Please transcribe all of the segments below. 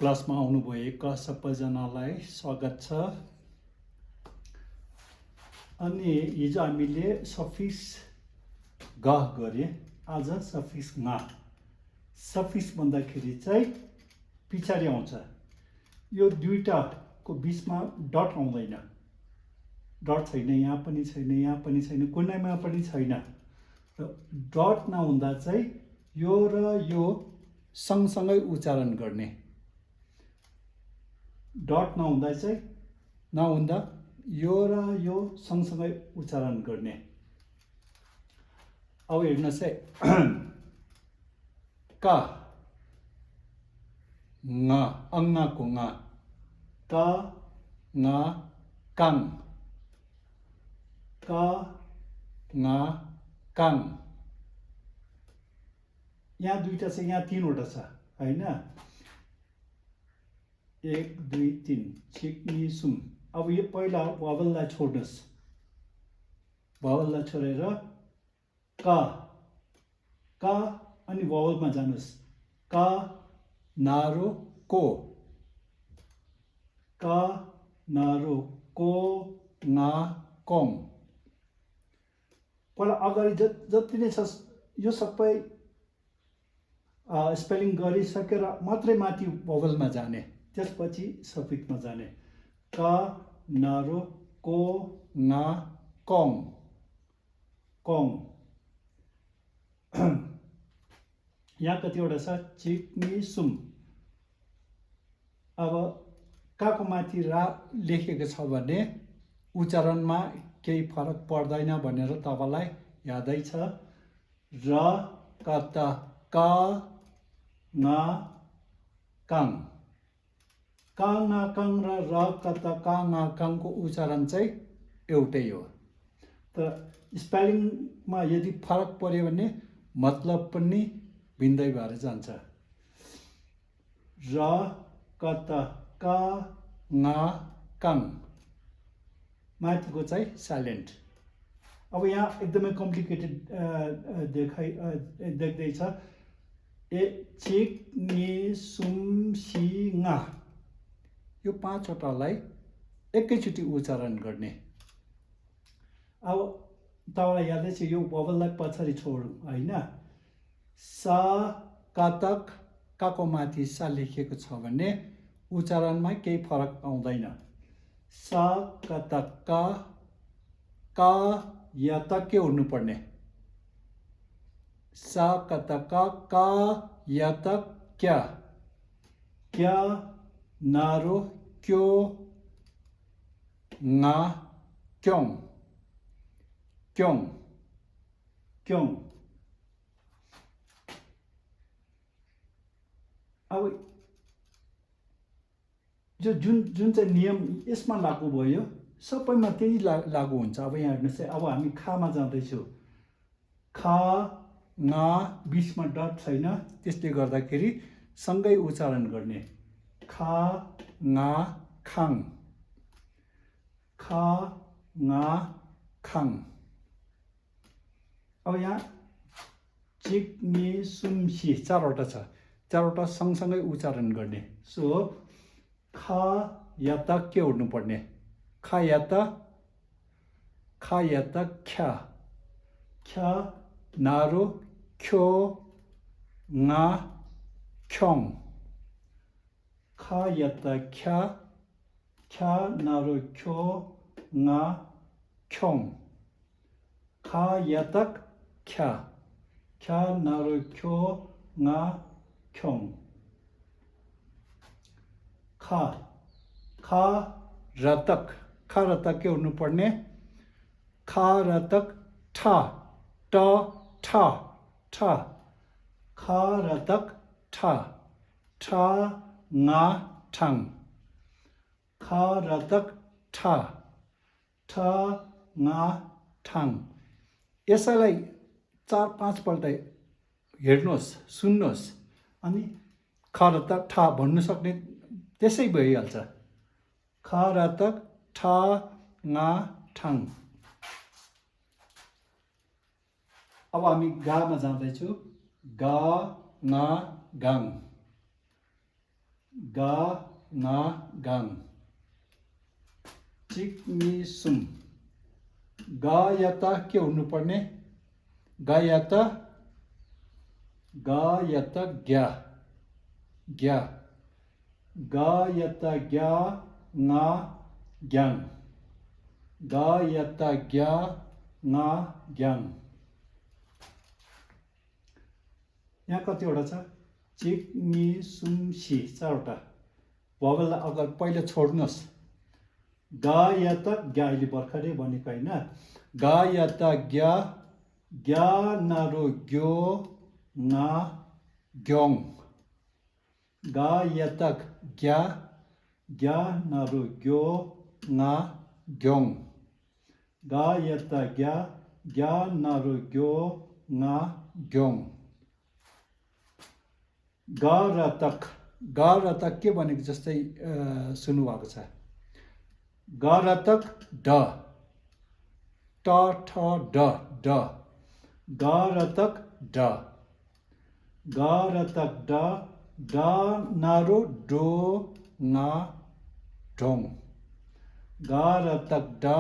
क्लासमा आउनुभएका सबैजनालाई स्वागत छ। अनि हिजो हामीले सफिक्स ग गरे, आज सफिक्स ङ। सफिक्स भन्दाखेरि चाहिँ पछाडि आउँछ। यो दुईटाको बिचमा डट आउँदैन। डट छैन, यहाँ पनि छैन, यहाँ पनि छैन, कुनैमा पनि छैन। र डट नहुँदा चाहिँ यो र यो सँगसँगै उच्चारण गर्ने। डट नहुँदा चाहिँ नहुँदा यो र यो सँगसँगै उच्चारण गर्ने। अब हेर्नुहोस् है, क ङ, अङ्गको ङ, क ङ काङ, क ङ काङ। यहाँ दुईटा छ, यहाँ तीनवटा छ हैन। 1 2 3 छिक्नी सुम। अब यो पहिला भवललाई छोड्नुहोस्, भवललाई छोडेर क क अनि भवलमा जानुहोस्। क नारो को, क नारो को ङ कङ। पहिला अगाडि जति नै छ यो सबै स्पेलिङ गरिसकेर मात्रै माथि भवलमा जाने, त्यसपछि सफिक्समा जाने। क नारो को ङ कङ, कङ। यहाँ कतिवटा छ, चिक्नी सुम। अब काको माथि रा लेखेको छ भने उच्चारणमा केही फरक पर्दैन भनेर तपाईँलाई यादै छ। र कत क ङ काङ, क ङ काङ र कत क ङ काङको उच्चारण चाहिँ एउटै हो। तर स्पेलिङमा यदि फरक पर्यो भने मतलब पनि भिन्दै भएर जान्छ। र कत क ङ काङ, माथिको चाहिँ साइलेन्ट। अब यहाँ एकदमै कम्प्लिकेटेड देख्दैछ। ए चिक नि सुम सी ङ, यो पाँचवटालाई एकैचोटि उच्चारण गर्ने। अब तपाईँलाई यादै छ, यो भवललाई पछाडि छोडौँ होइन। स कतक, काको माथि सा लेखिएको छ भने उच्चारणमा केही फरक आउँदैन। स कतक क या त के हुनुपर्ने, स कतक क या त क्या, क्या नारो क्यो ङ क्योङ, क्योङ, क्योङ। अब जो जुन चाहिँ नियम यसमा लागू भयो सबैमा त्यही लागू हुन्छ। अब यहाँ हेर्नुहोस् है, अब हामी खामा जाँदैछौँ। ख ङ बिचमा डट छैन, त्यसले गर्दाखेरि सँगै उच्चारण गर्ने। ख ङ खाङ, ख ङ खाङ। अब यहाँ चिक्नी सुमसी चारवटा छ, चारवटा सँगसँगै उच्चारण गर्ने। सो ख या त के हुनुपर्ने, ख या त ख्या, ख्या नारो ख्यो ङ ख्योङ, ख या त ख्या, ख्या नारो ख्यो ङ ख्योङ, ख या त ख्या, ख्या नारो ख्यो ङ ख्योङ। ख ख रतक, ख रतक के हुनुपर्ने, ख रतक ठ ट ठ ठ, ख रतक ठ, ठ ङ ठङ, ख रतक ठ, ठ ङ ठङ। यसैलाई 4-5 पल्ट हेर्नुहोस्, सुन्नुहोस्, अनि ख रतक ठ भन्नु सक्ने त्यसै भइहाल्छ। ख रतक ठ ङ ठङ। अब हामी गामा जाँदैछौँ। ग ङ गाङ, गा ङा गाङ चिक्मी सुम गा या त के हुनुपर्ने गा या त ग्या ग्या गा या त ग्या ङा ग्याङ गा या त ग्या ङा ग्याङ यहाँ कतिवटा छ चिक मी सुम सी 4वटा भवललाई अगाडि पहिले छोड्नुहोस् गा या त ग्या अहिले भर्खरै भनेको होइन गा या त ग्या ग्या नारो ग्यो ङा ग्योङ गा या त ग्या ग्या नारो ग्यो ङा ग्योङ गा या त ग्या ग्या नारो ग्यो ङा ग्योङ ग र तक के भनेको जस्तै सुन्नुभएको छ ग र तक ड ट ठ ड ड ग र तक ड ग र तक ड ड नारो डो ङा ढोङ ग र तक ड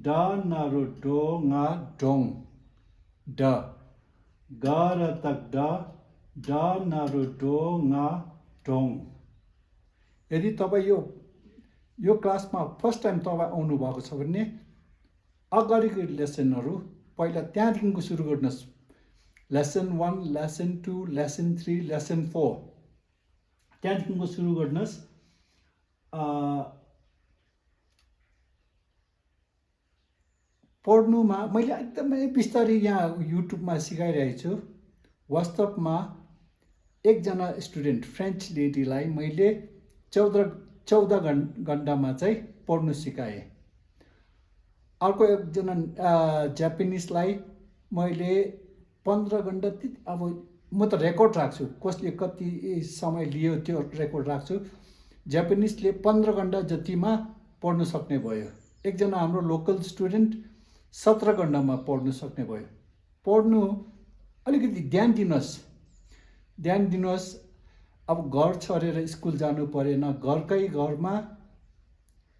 ड नारो डो ङा ढोङ ड ग र तक ड ड नारो डो ङा ढोङ यदि तपाईँ यो क्लासमा फर्स्ट टाइम तपाईँ आउनुभएको छ भने अगाडिको लेसनहरू पहिला त्यहाँदेखिको सुरु गर्नुहोस् लेसन 1 लेसन 2 लेसन 3 लेसन 4 त्यहाँदेखिको सुरु गर्नुहोस् पढ्नुमा मैले एकदमै बिस्तारै यहाँ युट्युबमा सिकाइरहेको छु वास्तवमा एकजना स्टुडेन्ट फ्रेन्च लेडीलाई मैले 14 घन्टामा चाहिँ पढ्नु सिकाएँ अर्को एकजना जापानिजलाई मैले 15 घन्टा अब म त रेकर्ड राख्छु कसले कति समय लियो त्यो रेकर्ड राख्छु जापानिजले 15 घन्टा जतिमा पढ्नु सक्ने भयो एकजना हाम्रो लोकल स्टुडेन्ट 17 घन्टामा पढ्नु सक्ने भयो पढ्नु अलिकति ध्यान दिनुहोस् अब घर छोडेर स्कुल जानु परेन घरमा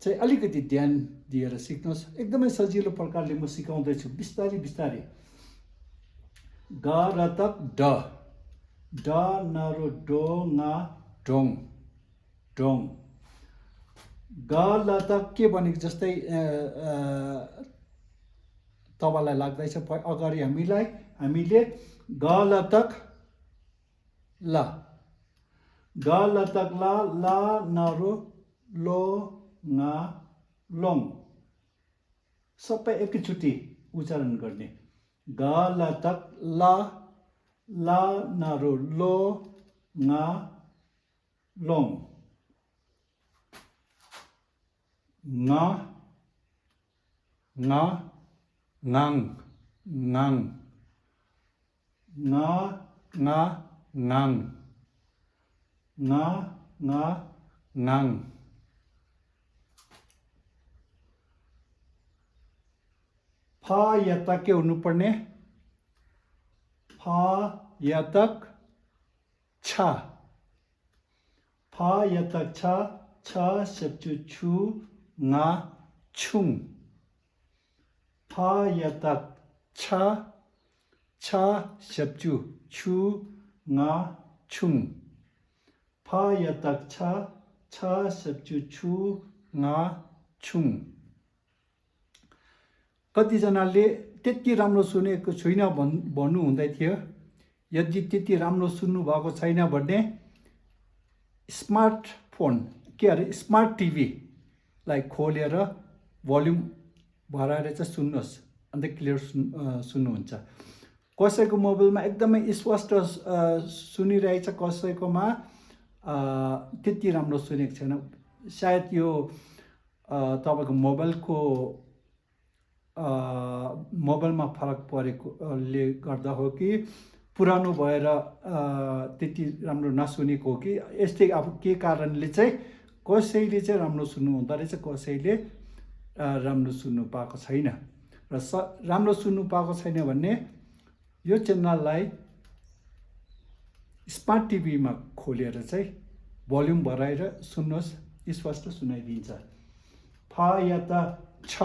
चाहिँ अलिकति ध्यान दिएर सिक्नुहोस् एकदमै सजिलो प्रकारले म सिकाउँदैछु बिस्तारै बिस्तारै ग र तक ड ड नारो डो ङा ढोङ ढोङ ग ल तक के भनेको जस्तै तपाईँलाई लाग्दैछ अगाडि हामीले ग ल तक ल ग ल तक ल नारो लो ङा लोङ सबै एकैचोटि उच्चारण गर्ने ग ल तक ल नारो लो ङा लोङ ङ ङ ङाङ ङाङ ङ ङ ङाङ ङ ङ ङाङ फ या तक के हुनुपर्ने फ या तक छ फ या तक छ सेप्चु छु ङा छुङ फ या तक छ सेप्चु छु ङा छुङ फ या तक छ सेप्चु छु ङा छुङ कतिजनाले त्यति राम्रो सुनेको छुइनँ भन्नु हुँदै थियो यदि त्यति राम्रो सुन्नुभएको छैन भने स्मार्टफोन के अरे स्मार्ट टिभीलाई खोलेर भोल्युम भराएर चाहिँ सुन्नुहोस् अन्त क्लियर सुन्नुहुन्छ कसैको मोबाइलमा एकदमै स्पष्ट सुनिरहेछ कसैकोमा त्यति राम्रो सुनेको छैन सायद यो तपाईँको मोबाइलमा फरक परेकोले गर्दा हो कि पुरानो भएर त्यति राम्रो नसुनेको हो कि यस्तै अब के कारणले चाहिँ कसैले चाहिँ राम्रो सुन्नु हुँदो रहेछ कसैले राम्रो सुन्नु पाएको छैन र राम्रो सुन्नु पाएको छैन भने यो च्यानललाई स्मार्ट टिभीमा खोलेर चाहिँ भोल्युम बढाएर सुन्नुहोस्, स्पष्ट सुनाइदिन्छ। फा या त छ,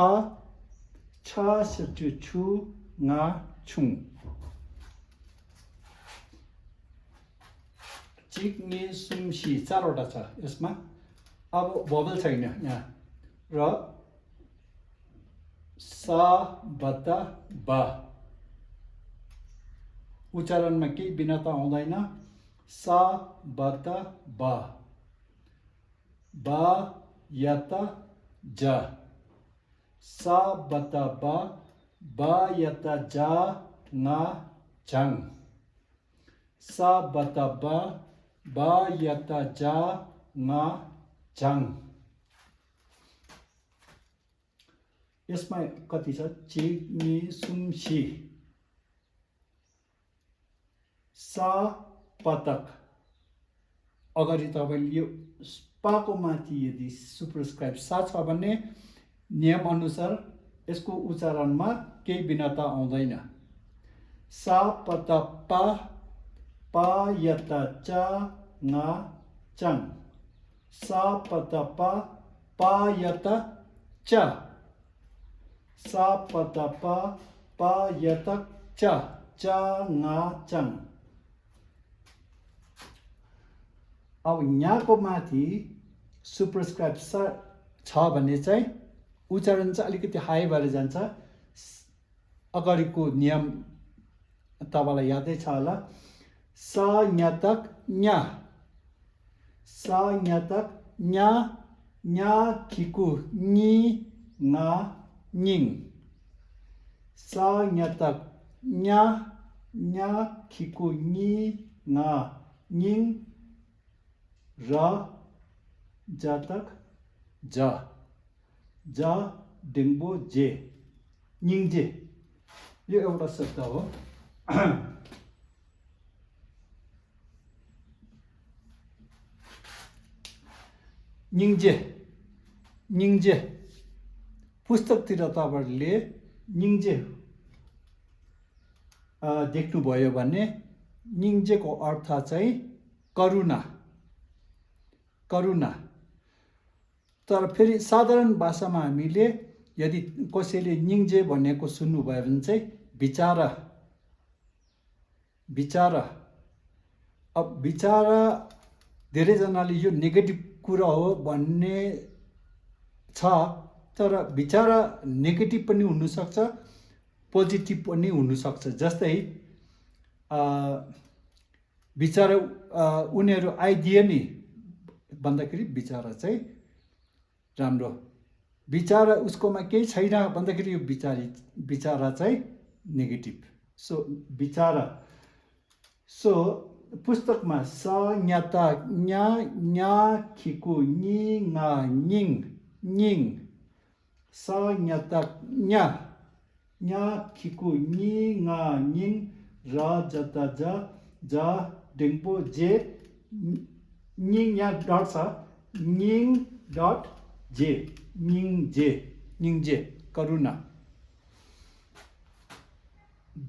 छ छु छु ङा छु। चिक नि सुम सी चारवटा छ यसमा। अब भोवल छैन यहाँ। र सा बता बा उच्चारणमा केही भिन्नता आउँदैन। सा बता बा, बा यता जा, सा बता बा यता जा ङा जाङ, सा बता बा यता जा ङा जाङ। यसमा कति छ? चिक नि सुम सी, सा पतक। अगाडि तपाईँले यो पाको माथि यदि सुपरस्क्राइब सा छ भने नियम अनुसार यसको उच्चारणमा केही भिन्नता आउँदैन। सा पता पा यता चा ङा चाङ, सा पता पा यता चा, सा पता पा यता चा, चा ङा चाङ। अब यहाँको माथि सुपरस्क्राइब छ भने चाहिँ उच्चारण चाहिँ अलिकति हाई भएर जान्छ। अगाडिको नियम तपाईँलाई यादै छ होला। सा न्यातक न्या, सा न्यातक न्या, न्या खिकु नि ङा निङ, सा न्यातक न्या, न्या खिकु नि ङा निङ, र जातक जा, जा डिङ्बो जे, निङजे। यो एउटा शब्द हो। निङजे, निङजे। पुस्तकतिर तपाईँहरूले निङजे देख्नुभयो भने निङजेको अर्थ चाहिँ करुणा, करुणा। तर फेरि साधारण भाषामा हामीले यदि कसैले निङजे भनेको सुन्नुभयो भने चाहिँ विचारा, विचारा। अब विचारा धेरैजनाले यो नेगेटिभ कुरा हो भन्ने छ, तर विचारा नेगेटिभ पनि हुनसक्छ, पोजिटिभ पनि हुनसक्छ। जस्तै विचारा उनीहरू आइदिए नि भन्दाखेरि विचारा चाहिँ राम्रो, विचारा उसकोमा केही छैन भन्दाखेरि यो विचारा चाहिँ नेगेटिभ। सो विचारा। सो पुस्तकमा सा न्याता न्या, न्या खिकु नि ङा निङ, निङ, सा न्याता न्या, न्या खिकु नि ङा निङ, र जता जा, जा डिङ्पो जे, निङ यहाँ डट छ, निङ डट जे, निङजे, निङजे करुणा।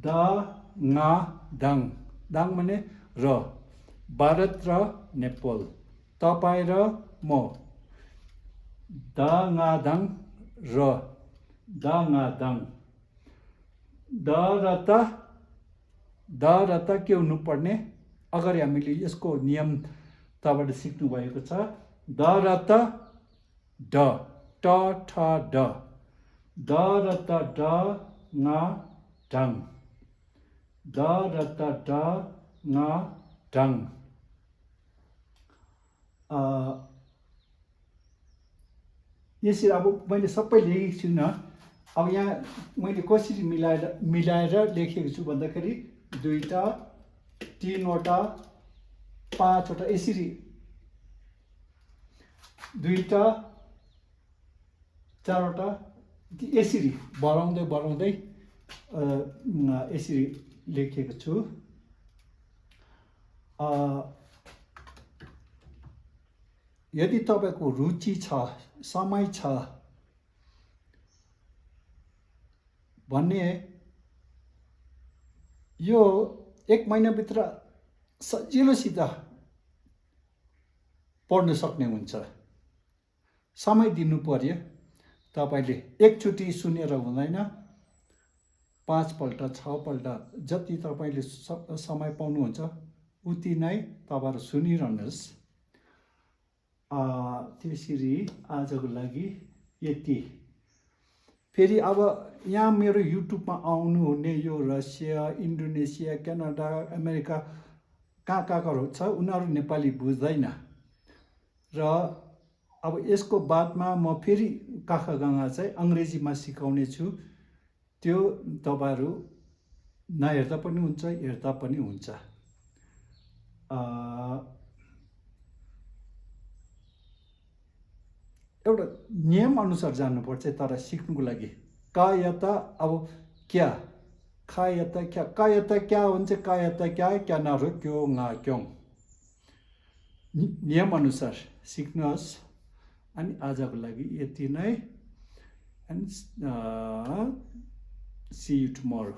दा ङा दाङ, दाङ भने र, भारत र नेपाल, तपाईँ र म, दा ङा दाङ र, दा ङा दाङ। द र त के हुनुपर्ने? अगाडि हामीले यसको नियम तपाईँले सिक्नु भएको छ। द र त ड, ट ठ ड, द र त ड ङा ढाङ, द र त ड ङा ढाङ। यसरी अब मैले सबै लेखेको छुइनँ। अब यहाँ मैले कसरी मिलाएर लेखेको छु भन्दाखेरि दुईवटा, तीनवटा, पाँचवटा, यसरी दुईवटा, चारवटा, यसरी बढाउँदै बढाउँदै यसरी लेखेको छु। यदि तपाईँको रुचि छ, समय छ भने यो 1 महिनाभित्र सजिलोसित पढ्न सक्ने हुन्छ। समय दिनु पर्यो। तपाईँले एकचोटि सुनेर हुँदैन, 5 पल्ट 6 पल्ट जति तपाईँले समय पाउनुहुन्छ उति नै तपाईँहरू सुनिरहनुहोस्। त्यसरी आजको लागि यति। फेरि अब यहाँ मेरो युट्युबमा आउनुहुने यो रसिया, इन्डोनेसिया, क्यानाडा, अमेरिका कहाँ कहाँको छ, उनीहरू नेपाली बुझ्दैन। र अब यसको बादमा म फेरि काखागाङा चाहिँ अङ्ग्रेजीमा सिकाउने छु। त्यो तपाईँहरू नहेर्दा पनि हुन्छ, हेर्दा पनि हुन्छ। एउटा नियम अनुसार जानुपर्छ तर सिक्नुको लागि। कायता अब क्या, खायता क्या, कायता क्या हुन्छ, कायता क्या, क्या नरो क्यों गा क्यों, नियम अनुसार सिक्नुहोस्। अनि आजको लागि यति नै। And see you tomorrow.